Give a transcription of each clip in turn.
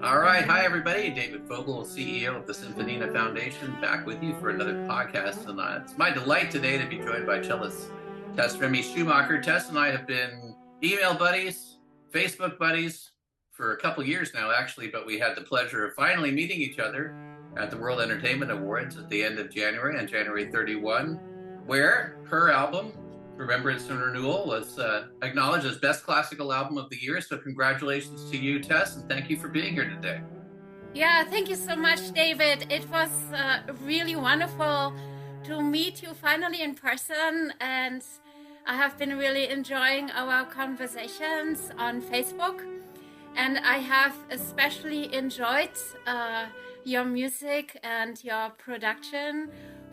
All right. Hi, everybody. David Fogel, CEO of the Symphonina Foundation, back with you for another podcast. And it's my delight today to be joined by cellist Tess Remy-Schumacher. Tess and I have been email buddies, Facebook buddies for a couple years now, actually, but we had the pleasure of finally meeting each other at the World Entertainment Awards at the end of January, on January 31, where her album, Remembrance and Renewal, was acknowledged as Best Classical Album of the Year. So congratulations to you, Tess, and thank you for being here today. Yeah, thank you so much, David. It was really wonderful to meet you finally in person, and I have been really enjoying our conversations on Facebook, and I have especially enjoyed your music and your production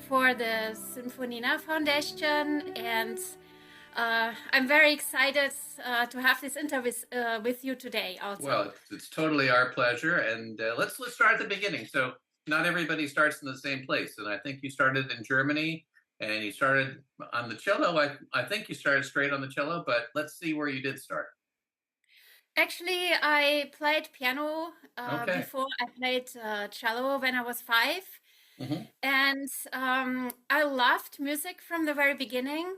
for the Symphonina Foundation, and I'm very excited to have this interview with you today also. Well, it's totally our pleasure, and let's start at the beginning. So not everybody starts in the same place, and I think you started in Germany, and you started on the cello. I think you started straight on the cello, but let's see where you did start. Actually, I played piano Okay. before I played cello when I was 5. Mm-hmm. And I loved music from the very beginning,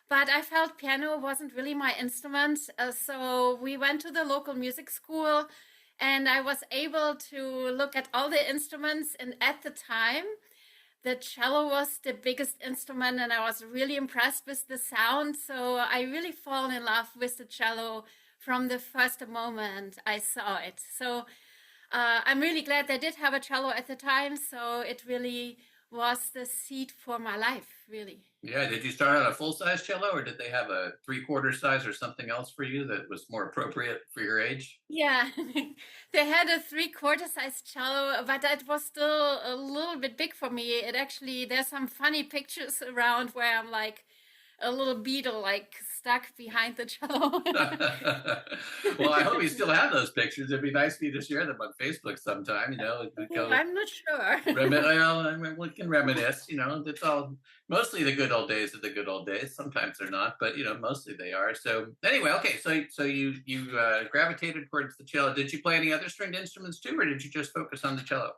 but I felt piano wasn't really my instrument. So we went to the local music school, and I was able to look at all the instruments. And at the time, the cello was the biggest instrument, and I was really impressed with the sound. So I really fall in love with the cello from the first moment I saw it. So I'm really glad they did have a cello at the time. So it really was the seed for my life, really. Yeah. Did you start on a full-size cello, or did they have a 3/4 size or something else for you that was more appropriate for your age? Yeah, they had a 3/4 size cello, but that was still a little bit big for me. It actually, there's some funny pictures around where I'm like a little beetle, like stuck behind the cello. Well, I hope you still have those pictures. It'd be nice for you to share them on Facebook sometime. I'm not sure. We can reminisce. It's all mostly the good old days of the good old days. Sometimes they're not, but mostly they are. So anyway, okay. So you gravitated towards the cello. Did you play any other stringed instruments too, or did you just focus on the cello?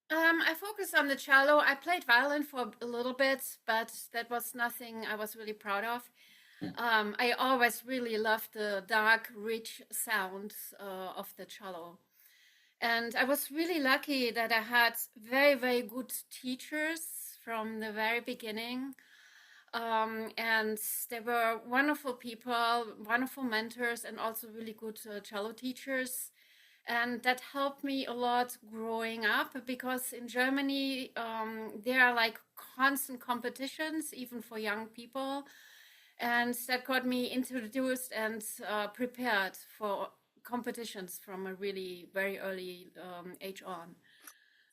I focused on the cello. I played violin for a little bit, but that was nothing I was really proud of. I always really loved the dark, rich sounds of the cello. And I was really lucky that I had very, very good teachers from the very beginning. And they were wonderful people, wonderful mentors, and also really good cello teachers. And that helped me a lot growing up, because in Germany, there are like constant competitions, even for young people. And that got me introduced and prepared for competitions from a really very early age on.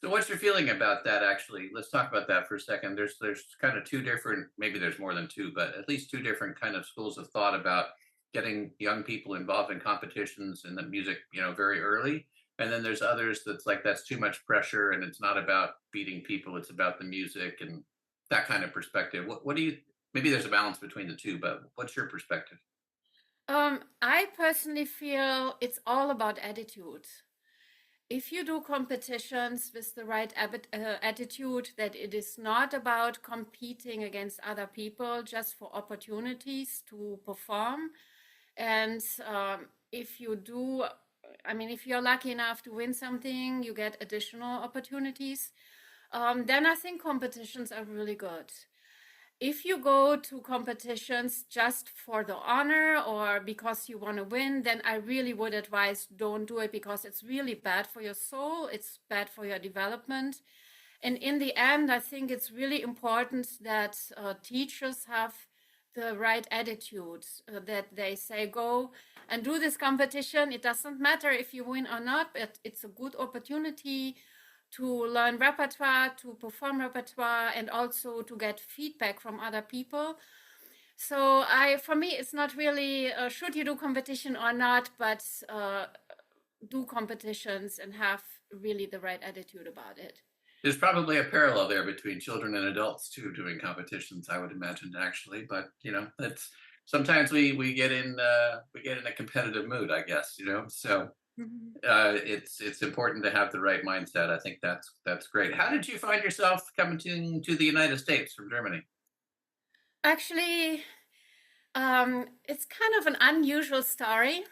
So what's your feeling about that, actually? Let's talk about that for a second. There's kind of two different, maybe there's more than two, but at least two different kind of schools of thought about getting young people involved in competitions in the music, very early. And then there's others that's like, that's too much pressure, and it's not about beating people, it's about the music and that kind of perspective. What do you, maybe there's a balance between the two, but what's your perspective? I personally feel it's all about attitude. If you do competitions with the right attitude, that it is not about competing against other people just for opportunities to perform. And if you do, if you're lucky enough to win something, you get additional opportunities. Then I think competitions are really good. If you go to competitions just for the honor or because you want to win, then I really would advise don't do it, because it's really bad for your soul. It's bad for your development. And in the end, I think it's really important that teachers have the right attitude, that they say, go and do this competition. It doesn't matter if you win or not, but it's a good opportunity to learn repertoire, to perform repertoire, and also to get feedback from other people. So for me, it's not really should you do competition or not, but do competitions and have really the right attitude about it. There's probably a parallel there between children and adults too, doing competitions, I would imagine, actually. But that's sometimes we get in a competitive mood, I guess. So Mhm. It's important to have the right mindset. I think that's great. How did you find yourself coming to the United States from Germany? Actually, it's kind of an unusual story.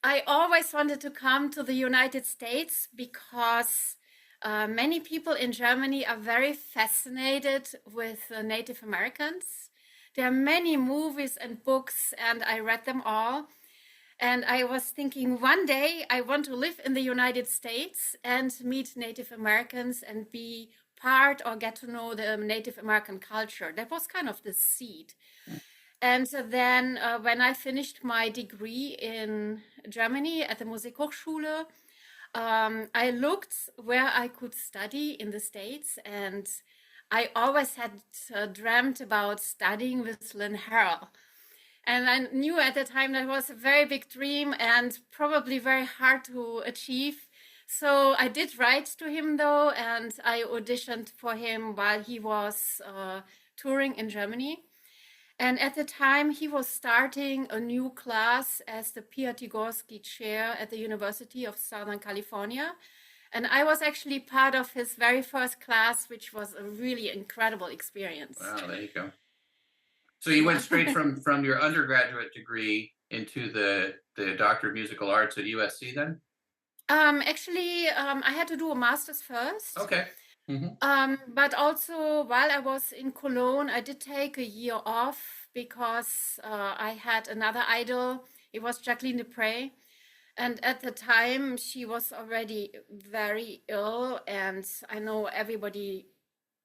I always wanted to come to the United States because many people in Germany are very fascinated with Native Americans. There are many movies and books, and I read them all. And I was thinking one day I want to live in the United States and meet Native Americans and be part or get to know the Native American culture. That was kind of the seed. And so then, when I finished my degree in Germany at the Musikhochschule, I looked where I could study in the States, and I always had dreamt about studying with Lynn Harrell. And I knew at the time that was a very big dream and probably very hard to achieve. So I did write to him though, and I auditioned for him while he was touring in Germany. And at the time, he was starting a new class as the Piatigorsky Chair at the University of Southern California. And I was actually part of his very first class, which was a really incredible experience. Wow, there you go. So you Yeah. went straight from your undergraduate degree into the Doctor of Musical Arts at USC then? Actually, I had to do a master's first. Okay. Hmm. But also, while I was in Cologne, I did take a year off because I had another idol. It was Jacqueline Dupre. And at the time, she was already very ill. And I know everybody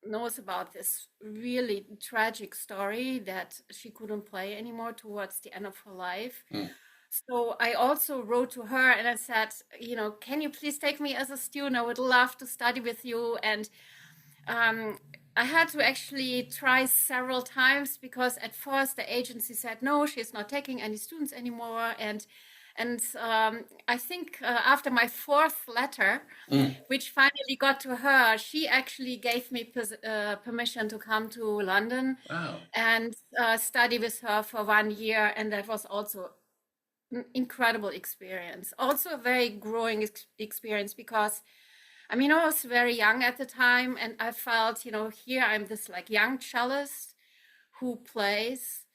knows about this really tragic story that she couldn't play anymore towards the end of her life. Mm. So I also wrote to her and I said, can you please take me as a student? I would love to study with you. And I had to actually try several times because at first the agency said no, she's not taking any students anymore, and I think after my fourth letter, which finally got to her, she actually gave me permission to come to London Wow. and study with her for 1 year, and that was also an incredible experience. Also a very growing experience because I mean, I was very young at the time, and I felt, here I'm this like young cellist who plays,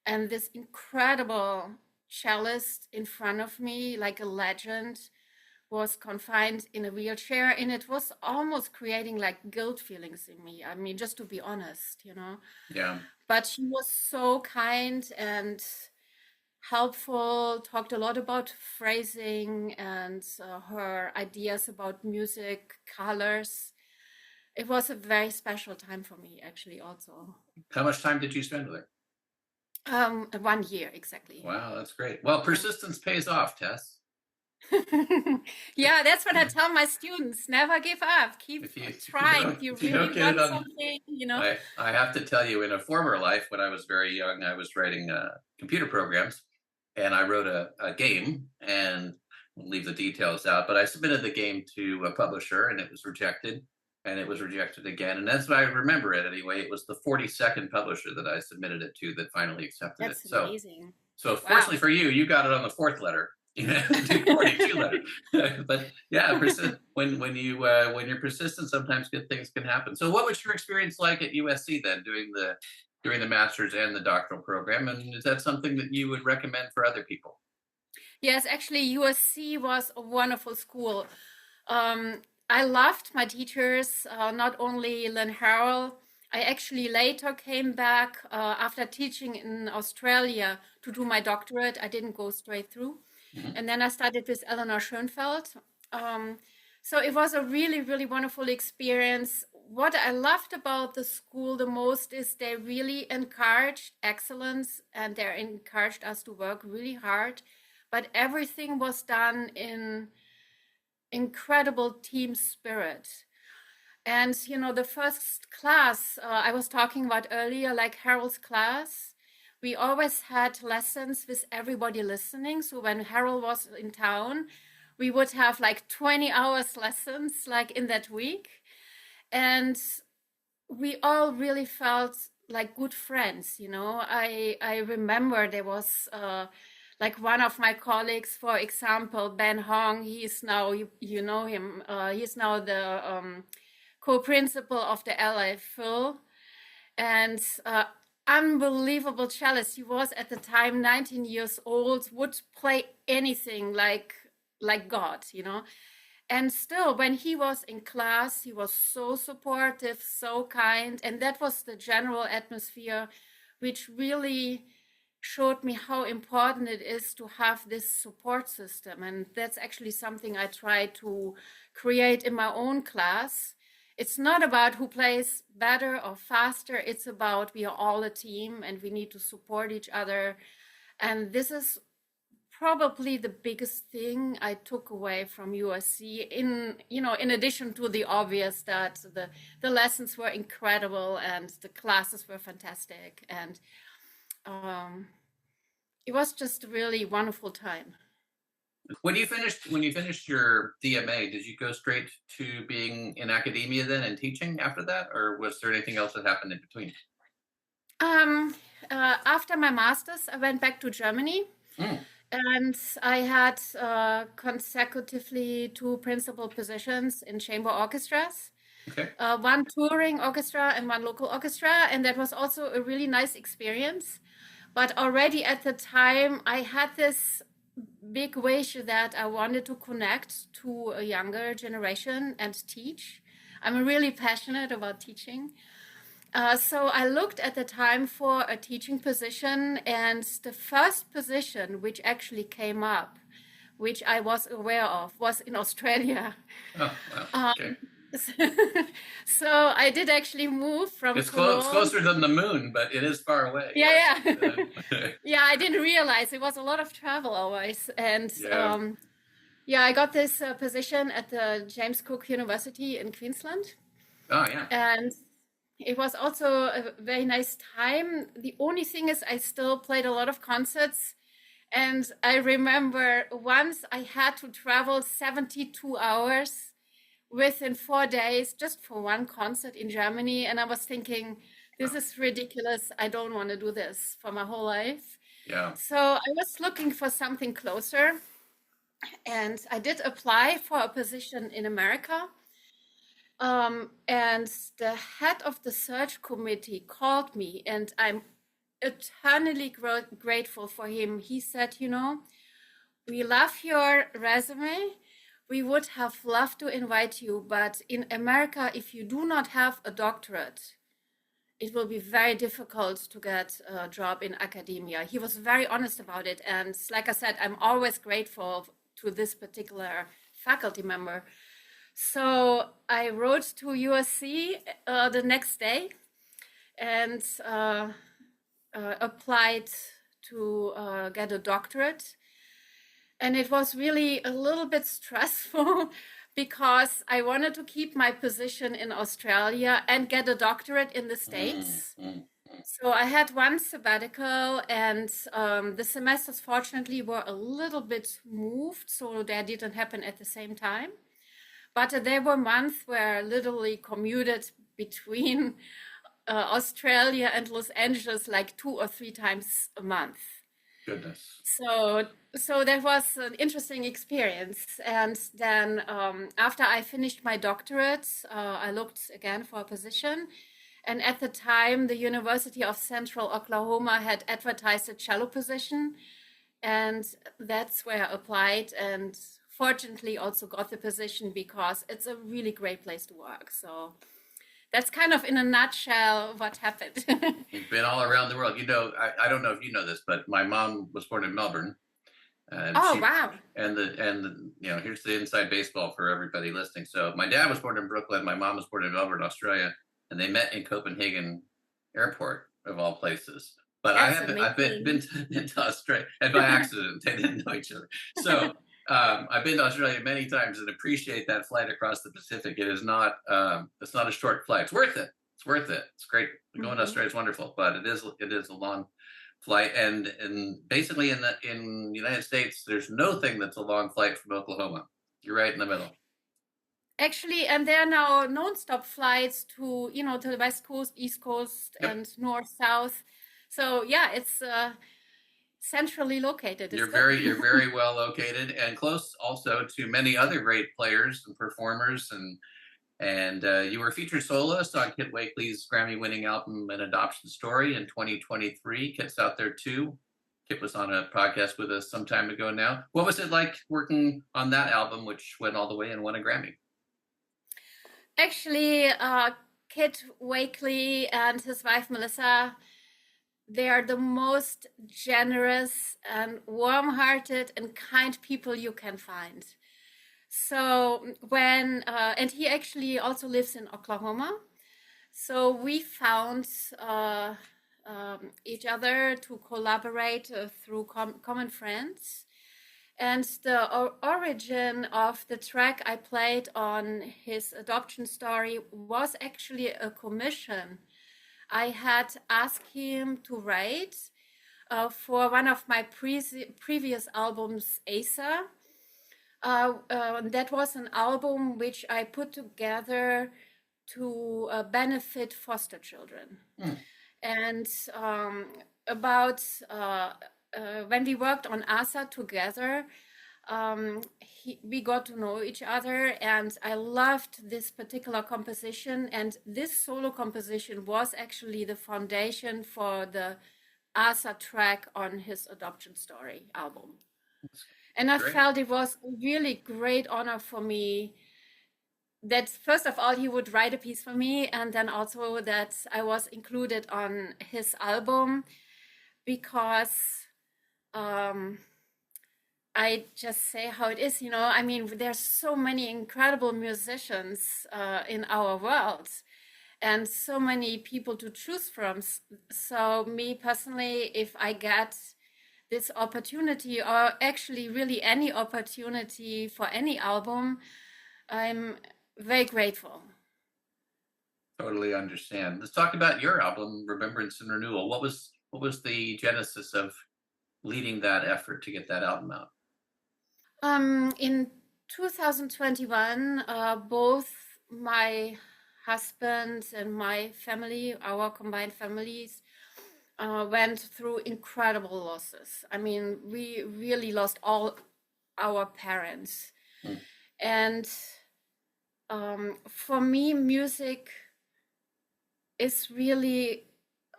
and this incredible cellist in front of me, like a legend, was confined in a wheelchair, and it was almost creating like guilt feelings in me. I mean, just to be honest. Yeah. But she was so kind and helpful, talked a lot about phrasing and her ideas about music, colors. It was a very special time for me, actually, also. How much time did you spend with her? 1 year, exactly. Wow, that's great. Well, persistence pays off, Tess. Yeah, that's what I tell my students. Never give up. Keep trying. If you really want something. I have to tell you, in a former life, when I was very young, I was writing computer programs, and I wrote a game, and we'll leave the details out, but I submitted the game to a publisher, and it was rejected, and it was rejected again. And that's why I remember it anyway. It was the 42nd publisher that I submitted it to that finally accepted That's it. amazing. So fortunately for you, you got it on the fourth letter. 42 letter. But yeah, when you're persistent, sometimes good things can happen. So what was your experience like at USC then, during the master's and the doctoral program? And is that something that you would recommend for other people? Yes, actually, USC was a wonderful school. I loved my teachers, not only Lynn Harrell. I actually later came back after teaching in Australia to do my doctorate. I didn't go straight through. Mm-hmm. And then I studied with Eleanor Schoenfeld. So it was a really, really wonderful experience. What I loved about the school the most is they really encouraged excellence and they encouraged us to work really hard. But everything was done in incredible team spirit. And, the first class I was talking about earlier, like Harold's class, we always had lessons with everybody listening. So when Harold was in town, we would have like 20 hours lessons like in that week. And we all really felt like good friends. I remember there was Like one of my colleagues, for example, Ben Hong, he's now, you know him, he's now the co-principal of the LA Phil, and unbelievable cellist. He was at the time 19 years old, would play anything like God, you know. And still, when he was in class, he was so supportive, so kind, and that was the general atmosphere, which really showed me how important it is to have this support system. And that's actually something I try to create in my own class. It's not about who plays better or faster. It's about we are all a team and we need to support each other. And this is probably the biggest thing I took away from USC, in addition to the obvious that the lessons were incredible and the classes were fantastic. And it was just a really wonderful time. When you finished your DMA, did you go straight to being in academia then and teaching after that, or was there anything else that happened in between? After my master's, I went back to Germany, and I had consecutively 2 principal positions in chamber orchestras. Okay. One touring orchestra and one local orchestra, and that was also a really nice experience. But already at the time, I had this big wish that I wanted to connect to a younger generation and teach. I'm really passionate about teaching. So I looked at the time for a teaching position, and the first position which actually came up, which I was aware of, was in Australia. Oh, wow. Okay. So I did actually move from It's Cologne. closer than the moon, but it is far away. Yeah, yes. yeah. Yeah, I didn't realize it was a lot of travel always. And I got this position at the James Cook University in Queensland. Oh, yeah. And it was also a very nice time. The only thing is I still played a lot of concerts. And I remember once I had to travel 72 hours within 4 days just for one concert in Germany. And I was thinking, this is ridiculous. I don't want to do this for my whole life. Yeah. So I was looking for something closer. And I did apply for a position in America. And the head of the search committee called me, and I'm eternally grateful for him. He said, we love your resume. We would have loved to invite you, but in America, if you do not have a doctorate, it will be very difficult to get a job in academia. He was very honest about it. And like I said, I'm always grateful to this particular faculty member. So I wrote to USC the next day and applied to get a doctorate. And it was really a little bit stressful because I wanted to keep my position in Australia and get a doctorate in the States. So I had one sabbatical, and the semesters fortunately were a little bit moved, so that didn't happen at the same time. But there were months where I literally commuted between Australia and Los Angeles like 2 or 3 times a month. Goodness. So that was an interesting experience. And then after I finished my doctorate, I looked again for a position. And at the time, the University of Central Oklahoma had advertised a cello position. And that's where I applied, and fortunately also got the position because it's a really great place to work. So that's kind of in a nutshell what happened. You've been all around the world. I don't know if you know this, but my mom was born in Melbourne. Wow. And here's the inside baseball for everybody listening. So my dad was born in Brooklyn. My mom was born in Melbourne, Australia, and they met in Copenhagen Airport, of all places. But I've been to Australia, and by accident, they didn't know each other. So I've been to Australia many times and appreciate that flight across the Pacific. It is not it's not a short flight. It's worth it. It's worth it. It's great. Going to Australia is wonderful, but it is a long flight. And basically in the United States, there's no thing that's a long flight from Oklahoma. You're right in the middle. Actually, and there are now non-stop flights to to the West Coast, East Coast, and North, South. So yeah, it's centrally located. You're very well located and close also to many other great players and performers, and you were featured soloist on Kit Wakely's Grammy-winning album An Adoption Story in 2023. Kit's out there too. Kit was on a podcast with us some time ago now. What was it like working on that album, which went all the way and won a Grammy? Actually, Kit Wakely and his wife Melissa, they are the most generous and warm-hearted and kind people you can find. So and he actually also lives in Oklahoma. So we found each other to collaborate through common friends. And the origin of the track I played on his adoption story was actually a commission. I had asked him to write for one of my previous albums, Asa. That was an album which I put together to benefit foster children. And about when we worked on Asa together, we got to know each other, and I loved this particular composition. And this solo composition was actually the foundation for the Asa track on his Adoption Story album. And I felt it was a really great honor for me that, first of all, he would write a piece for me, and then also that I was included on his album, because I just say how it is, I mean, there's so many incredible musicians in our world and so many people to choose from. So me personally, if I get this opportunity, or actually really any opportunity for any album, I'm very grateful. Totally understand. Let's talk about your album, Remembrance and Renewal. What was the genesis of leading that effort to get that album out? In 2021, both my husband and my family, our combined families, went through incredible losses. I mean, we really lost all our parents. And for me, music is really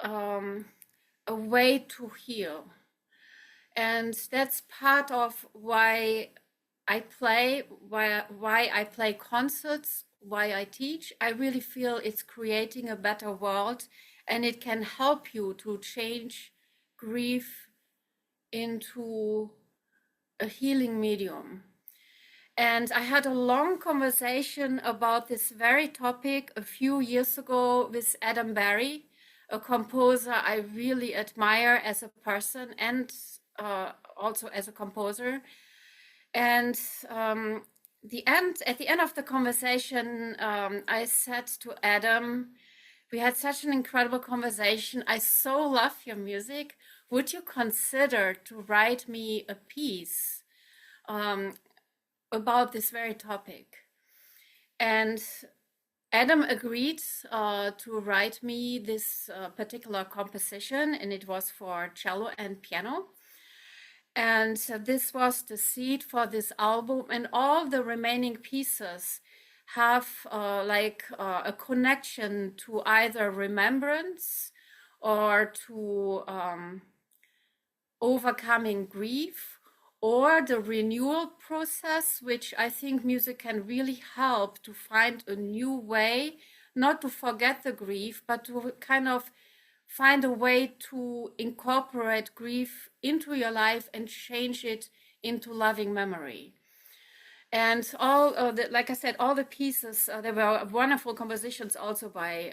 a way to heal. And that's part of why I play, why I play concerts, why I teach. I really feel it's creating a better world, and it can help you to change grief into a healing medium. And I had a long conversation about this very topic a few years ago with Adam Barry, a composer I really admire as a person and also as a composer. And at the end of the conversation, I said to Adam, we had such an incredible conversation. I so love your music. Would you consider to write me a piece about this very topic? And Adam agreed to write me this particular composition, and it was for cello and piano. And this was the seed for this album, and all the remaining pieces have a connection to either remembrance or to overcoming grief, or the renewal process, which I think music can really help to find a new way, not to forget the grief, but to kind of find a way to incorporate grief into your life and change it into loving memory. And all like I said, all the pieces, there were wonderful compositions also by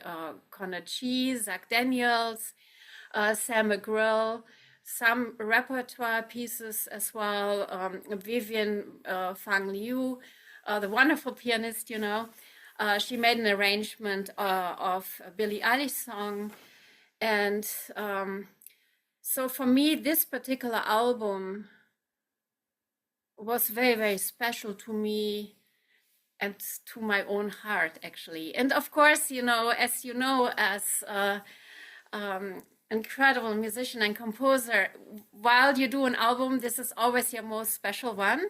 Connor Chee, Zach Daniels, Sam McGrill, some repertoire pieces as well, Vivian Fang Liu, the wonderful pianist, she made an arrangement of a Billie Eilish song. And so for me, this particular album was very, very special to me and to my own heart, actually. And of course, as an incredible musician and composer. While you do an album, this is always your most special one.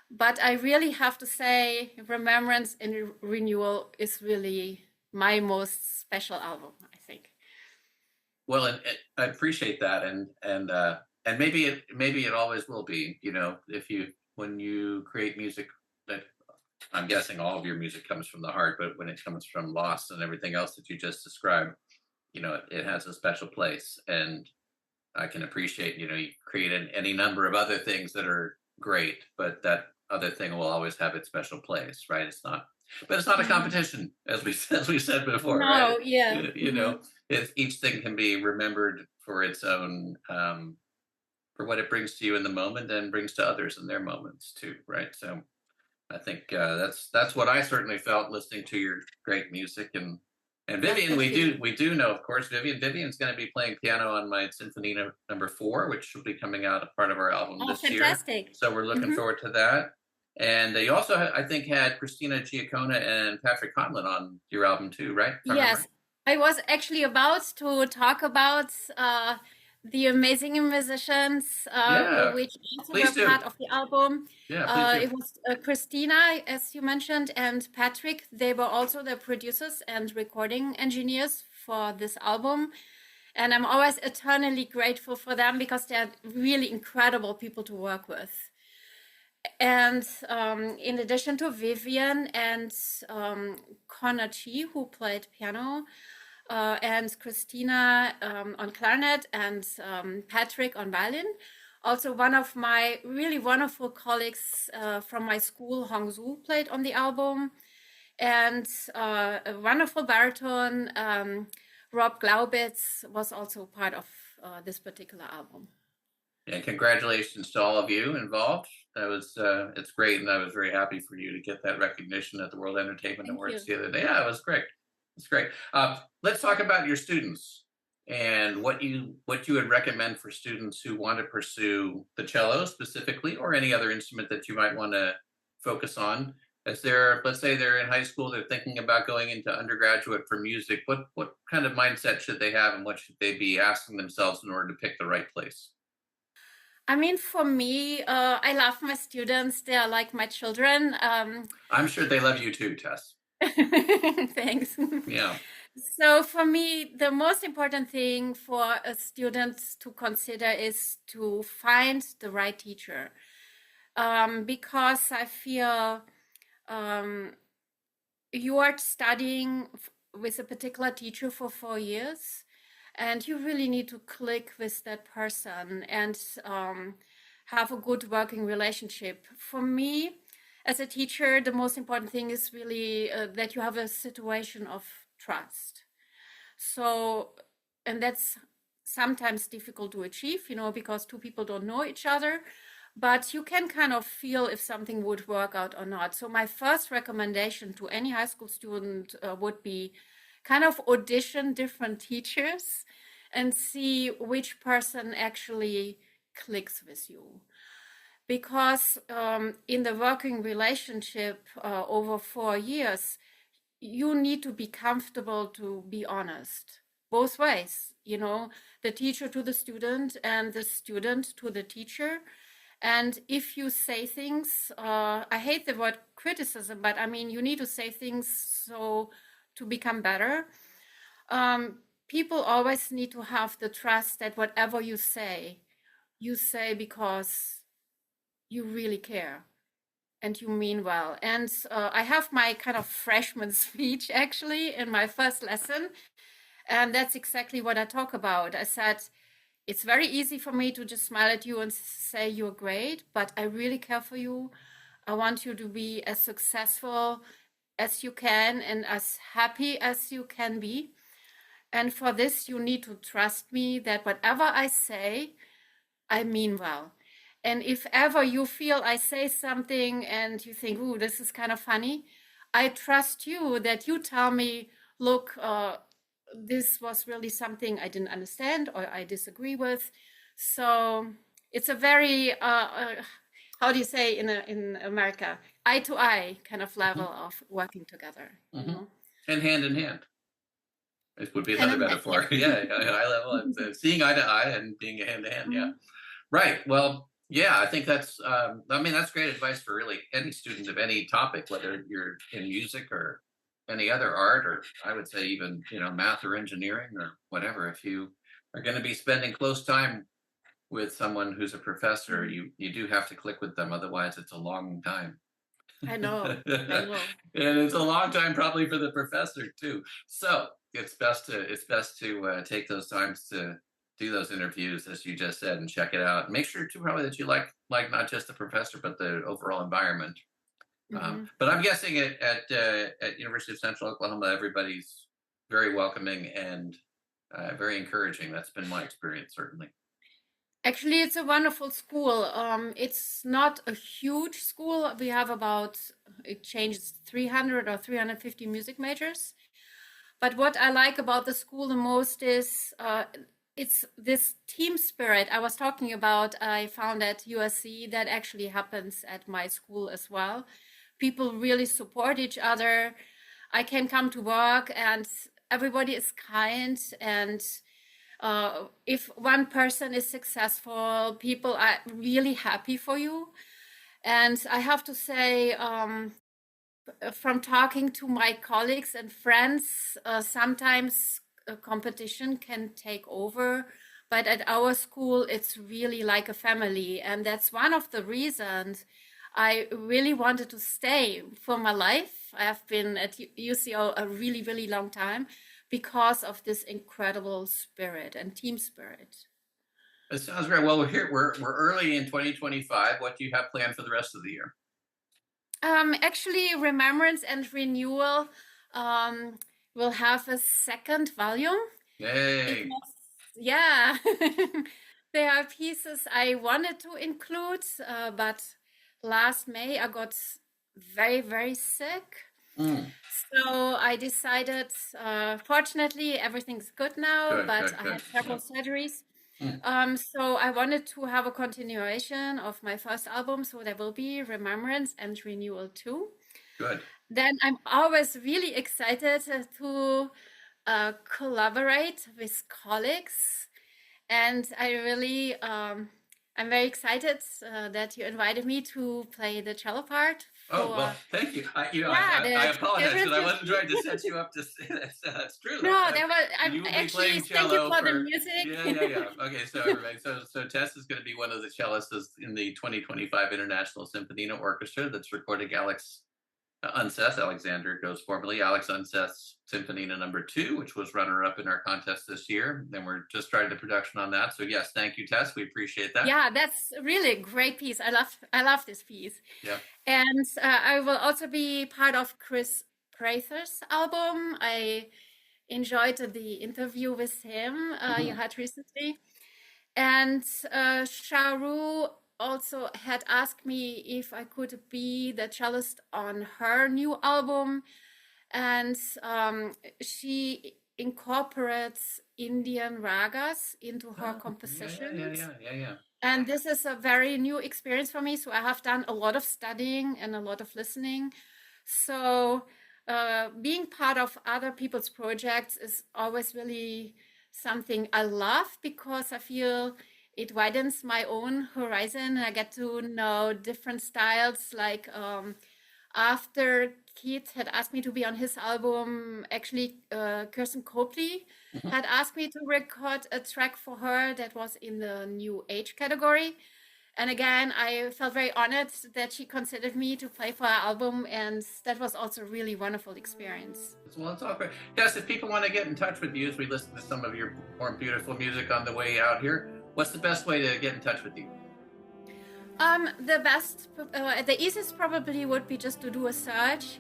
But I really have to say, Remembrance and Renewal is really my most special album, I think. Well, and I appreciate that, and maybe it always will be. You know, when you create music, that I'm guessing all of your music comes from the heart, but when it comes from loss and everything else that you just described, you know, it has a special place. And I can appreciate, you know, you create any number of other things that are great, but that other thing will always have its special place, right? But it's not a competition, as we said before, right? No, yeah. You know, each thing can be remembered for its own, for what it brings to you in the moment and brings to others in their moments too, right? So I think that's what I certainly felt listening to your great music. And Vivian, we do know, of course, Vivian's going to be playing piano on my Symphonina #4, which will be coming out a part of our album this fantastic. year. So we're looking forward to that. And you also, I think, had Christina Giacona and Patrick Conlon on your album too, right? Yes, I was actually about to talk about the amazing musicians which also were part of the album. It was Christina, as you mentioned, and Patrick. They were also the producers and recording engineers for this album. And I'm always eternally grateful for them because they're really incredible people to work with. And in addition to Vivian and Connor Chi, who played piano, and Christina on clarinet, and Patrick on violin. Also, one of my really wonderful colleagues from my school, Hongzu, played on the album. And a wonderful baritone, Rob Glaubitz, was also part of this particular album. And congratulations to all of you involved. That was it's great, and I was very happy for you to get that recognition at the World Entertainment Awards the other day. Yeah, it was great. It's great. Let's talk about your students and what you would recommend for students who want to pursue the cello specifically, or any other instrument that you might want to focus on. Let's say they're in high school, they're thinking about going into undergraduate for music. What kind of mindset should they have, and what should they be asking themselves in order to pick the right place? I mean, for me, I love my students. They are like my children. I'm sure they love you too, Tess. Thanks. Yeah. So for me, the most important thing for a student to consider is to find the right teacher. Because I feel you are studying with a particular teacher for 4 years, and you really need to click with that person and have a good working relationship. For me, as a teacher, the most important thing is really that you have a situation of trust. So, and that's sometimes difficult to achieve, you know, because two people don't know each other, but you can kind of feel if something would work out or not. So my first recommendation to any high school student would be kind of audition different teachers and see which person actually clicks with you. Because in the working relationship over 4 years, you need to be comfortable to be honest, both ways, you know, the teacher to the student and the student to the teacher. And if you say things, I hate the word criticism, but I mean, you need to say things so to become better. People always need to have the trust that whatever you say because you really care and you mean well. And I have my kind of freshman speech actually in my first lesson. And that's exactly what I talk about. I said, it's very easy for me to just smile at you and say you're great, but I really care for you. I want you to be as successful as you can and as happy as you can be. And for this, you need to trust me that whatever I say, I mean well. And if ever you feel I say something and you think, ooh, this is kind of funny, I trust you that you tell me, look, this was really something I didn't understand or I disagree with. So it's a very, how do you say in America, eye to eye kind of level of working together. You know? And hand in hand. It would be And another metaphor. Yeah, eye level, seeing eye to eye and being hand to hand. Yeah, right. Well, yeah, I think that's. I mean, that's great advice for really any student of any topic, whether you're in music or any other art, or I would say even math or engineering or whatever. If you are going to be spending close time with someone who's a professor, you do have to click with them. Otherwise, it's a long time. I know. I And know. it's a long time probably for the professor too. So it's best to take those times to do those interviews, as you just said, and check it out. Make sure too probably that you like not just the professor but the overall environment. But I'm guessing at University of Central Oklahoma, everybody's very welcoming and very encouraging. That's been my experience, certainly. Actually, it's a wonderful school. It's not a huge school. We have about, it changes, 300 or 350 music majors. But what I like about the school the most is it's this team spirit I was talking about. I found at USC that actually happens at my school as well. People really support each other. I can come to work and everybody is kind, and if one person is successful, people are really happy for you. And I have to say, from talking to my colleagues and friends, sometimes a competition can take over. But at our school, it's really like a family. And that's one of the reasons I really wanted to stay for my life. I have been at UCO a really, really long time because of this incredible spirit and team spirit. It sounds great. Well, we're early in 2025. What do you have planned for the rest of the year? Actually, Remembrance and Renewal will have a second volume. Yay! Yeah, there are pieces I wanted to include, but last May I got very, very sick. So I decided, fortunately, everything's good now, but I had several surgeries. So I wanted to have a continuation of my first album. So there will be Remembrance and Renewal 2. Good. Then I'm always really excited to collaborate with colleagues. And I really, I'm very excited that you invited me to play the cello part. Oh, well, thank you. I apologize because I wasn't trying to set you up to say that. That's true. No, I'm actually, thank you for the music. Yeah. Okay, so everybody, so Tess is going to be one of the cellists in the 2025 International Symphonina Orchestra that's recording Alex Unseth. Alexander goes formerly Alex Unseth's Symphonina No. 2, which was runner-up in our contest this year. Then we're just starting the production on that. So yes, thank you, Tess. We appreciate that. Yeah, that's really a great piece. I love this piece. Yeah. And I will also be part of Chris Prather's album. I enjoyed the interview with him you had recently. And Sharu also had asked me if I could be the cellist on her new album. And she incorporates Indian ragas into her compositions. Yeah. And this is a very new experience for me. So I have done a lot of studying and a lot of listening. So being part of other people's projects is always really something I love, because I feel it widens my own horizon. I get to know different styles. Like after Keith had asked me to be on his album, actually Kirsten Copley had asked me to record a track for her that was in the New Age category. And again, I felt very honored that she considered me to play for her album, and that was also a really wonderful experience. Well, it's all great. Yes, if people want to get in touch with you as we listen to some of your more beautiful music on the way out here, what's the best way to get in touch with you? The easiest probably would be just to do a search,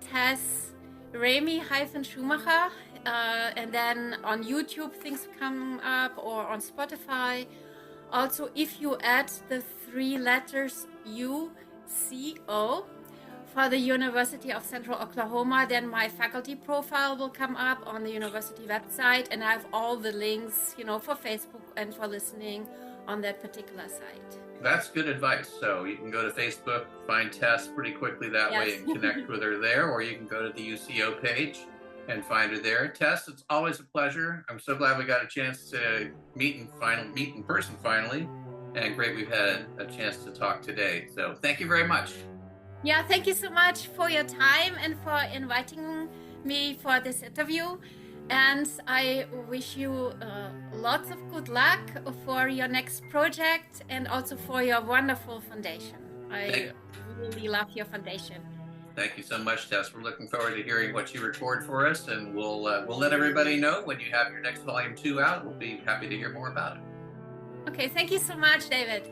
Tess Remy-Schumacher, and then on YouTube things come up, or on Spotify. Also, if you add the 3 letters UCO for the University of Central Oklahoma, then my faculty profile will come up on the university website, and I have all the links, for Facebook and for listening on that particular site. That's good advice. So you can go to Facebook, find Tess pretty quickly that way, and connect with her there, or you can go to the UCO page and find her there. Tess, it's always a pleasure. I'm so glad we got a chance to meet in person finally, and great we've had a chance to talk today. So thank you very much. Yeah, thank you so much for your time and for inviting me for this interview. And I wish you lots of good luck for your next project and also for your wonderful foundation. I really love your foundation. Thank you so much, Tess. We're looking forward to hearing what you record for us, and we'll let everybody know when you have your next volume 2 out. We'll be happy to hear more about it. Okay, thank you so much, David.